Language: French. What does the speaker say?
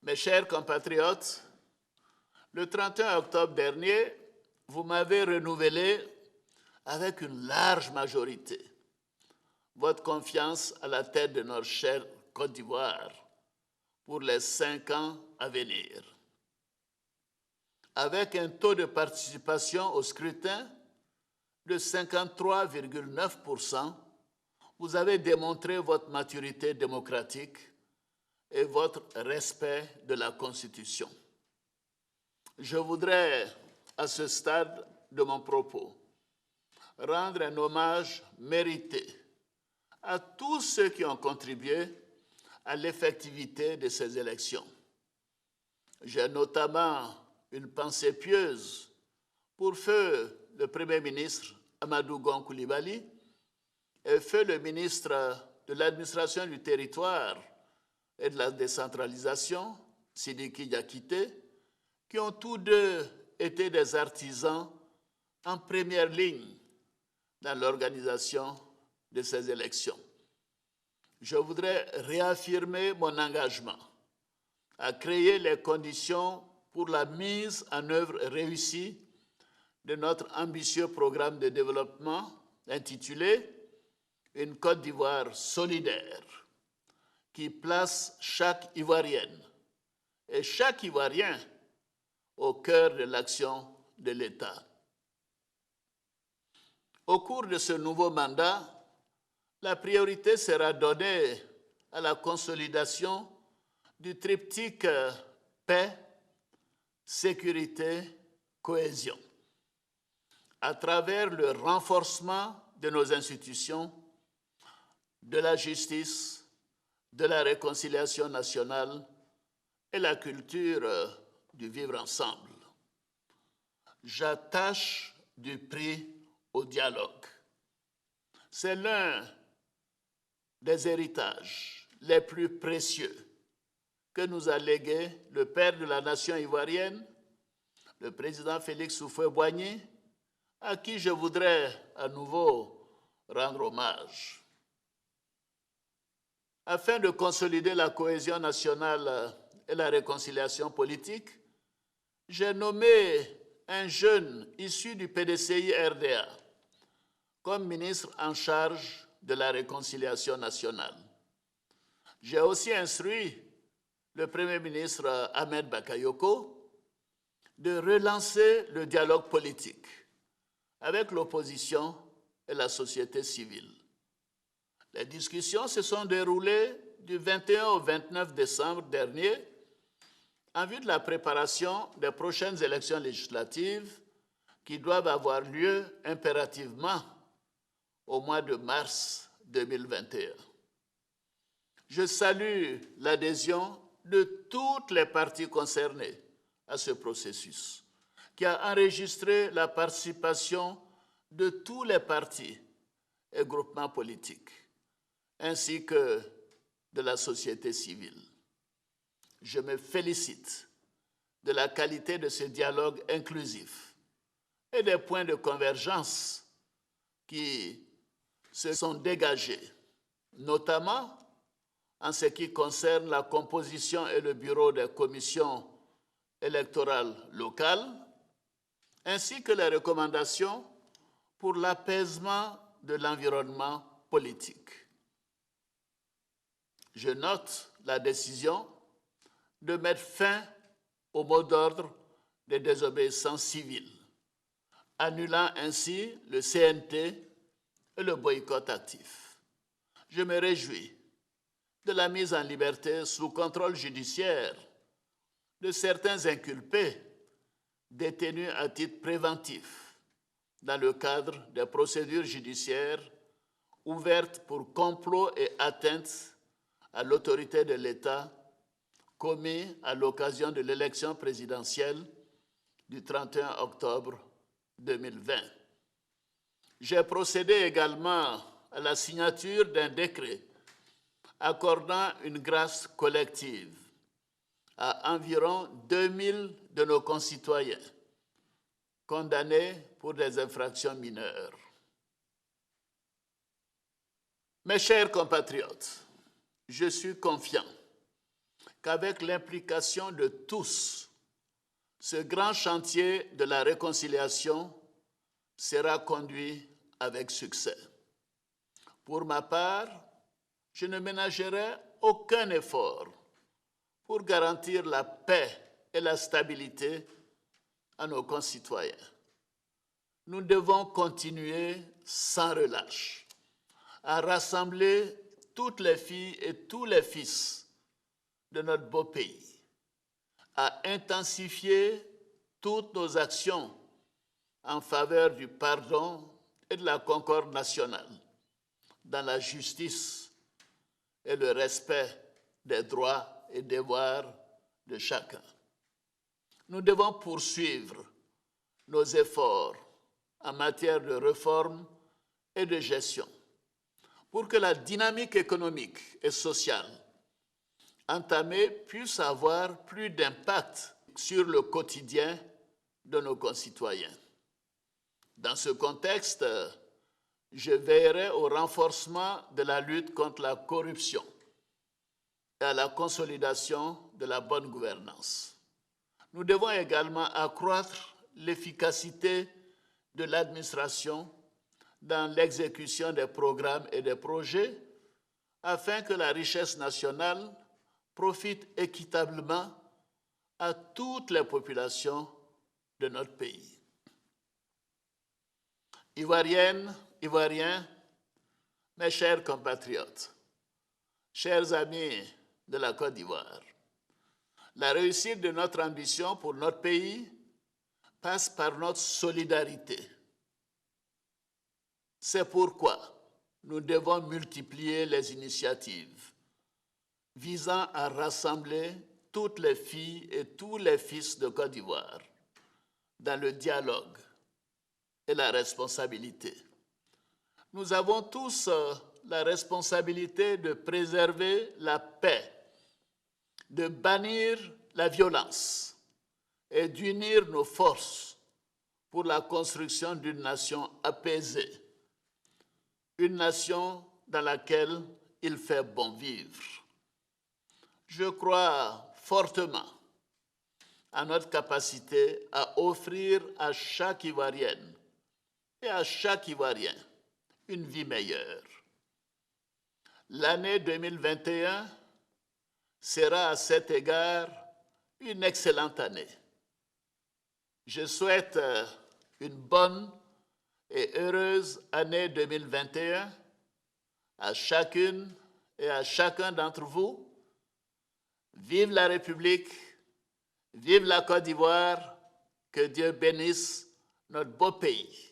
Mes chers compatriotes, le 31 octobre dernier, vous m'avez renouvelé avec une large majorité votre confiance à la tête de notre chère Côte d'Ivoire pour les 5 ans à venir. Avec un taux de participation au scrutin de 53,9%, vous avez démontré votre maturité démocratique et votre respect de la Constitution. Je voudrais, à ce stade de mon propos, rendre un hommage mérité à tous ceux qui ont contribué à l'effectivité de ces élections. J'ai notamment une pensée pieuse pour feu le Premier ministre Amadou Gon Coulibaly et feu le ministre de l'Administration du Territoire et de la Décentralisation, Sidiki Diakité, qui ont tous deux été des artisans en première ligne dans l'organisation de ces élections. Je voudrais réaffirmer mon engagement à créer les conditions pour la mise en œuvre réussie de notre ambitieux programme de développement intitulé « Une Côte d'Ivoire solidaire » qui place chaque Ivoirienne et chaque Ivoirien au cœur de l'action de l'État. Au cours de ce nouveau mandat, la priorité sera donnée à la consolidation du triptyque paix, sécurité, cohésion, à travers le renforcement de nos institutions, de la justice, de la réconciliation nationale et la culture du vivre ensemble. J'attache du prix au dialogue. C'est l'un des héritages les plus précieux que nous a légué le père de la nation ivoirienne, le président Félix Houphouët-Boigny, à qui je voudrais à nouveau rendre hommage. Afin de consolider la cohésion nationale et la réconciliation politique, j'ai nommé un jeune issu du PDCI-RDA comme ministre en charge de la réconciliation nationale. J'ai aussi instruit le Premier ministre Ahmed Bakayoko de relancer le dialogue politique avec l'opposition et la société civile. Les discussions se sont déroulées du 21 au 29 décembre dernier en vue de la préparation des prochaines élections législatives qui doivent avoir lieu impérativement au mois de mars 2021. Je salue l'adhésion de toutes les parties concernées à ce processus, qui a enregistré la participation de tous les partis et groupements politiques, ainsi que de la société civile. Je me félicite de la qualité de ce dialogue inclusif et des points de convergence qui se sont dégagés, notamment en ce qui concerne la composition et le bureau des commissions électorales locales, ainsi que les recommandations pour l'apaisement de l'environnement politique. Je note la décision de mettre fin au mot d'ordre des désobéissances civiles, annulant ainsi le CNT et le boycott actif. Je me réjouis de la mise en liberté sous contrôle judiciaire de certains inculpés détenus à titre préventif dans le cadre des procédures judiciaires ouvertes pour complot et atteinte à l'autorité de l'État commis à l'occasion de l'élection présidentielle du 31 octobre 2020. J'ai procédé également à la signature d'un décret accordant une grâce collective à environ 2000 de nos concitoyens condamnés pour des infractions mineures. Mes chers compatriotes, je suis confiant qu'avec l'implication de tous, ce grand chantier de la réconciliation sera conduit avec succès. Pour ma part, je ne ménagerai aucun effort pour garantir la paix et la stabilité à nos concitoyens. Nous devons continuer sans relâche à rassembler toutes les filles et tous les fils de notre beau pays, à intensifier toutes nos actions en faveur du pardon et de la concorde nationale, dans la justice et le respect des droits et devoirs de chacun. Nous devons poursuivre nos efforts en matière de réforme et de gestion pour que la dynamique économique et sociale entamée puisse avoir plus d'impact sur le quotidien de nos concitoyens. Dans ce contexte, je veillerai au renforcement de la lutte contre la corruption et à la consolidation de la bonne gouvernance. Nous devons également accroître l'efficacité de l'administration dans l'exécution des programmes et des projets afin que la richesse nationale profite équitablement à toutes les populations de notre pays. Ivoiriennes, Ivoiriens, mes chers compatriotes, chers amis de la Côte d'Ivoire, la réussite de notre ambition pour notre pays passe par notre solidarité. C'est pourquoi nous devons multiplier les initiatives visant à rassembler toutes les filles et tous les fils de Côte d'Ivoire dans le dialogue et la responsabilité. Nous avons tous la responsabilité de préserver la paix, de bannir la violence et d'unir nos forces pour la construction d'une nation apaisée, une nation dans laquelle il fait bon vivre. Je crois fortement à notre capacité à offrir à chaque Ivoirienne et à chaque Ivoirien une vie meilleure. L'année 2021 sera à cet égard une excellente année. Je souhaite une bonne et heureuse année 2021 à chacune et à chacun d'entre vous. Vive la République, vive la Côte d'Ivoire, que Dieu bénisse notre beau pays.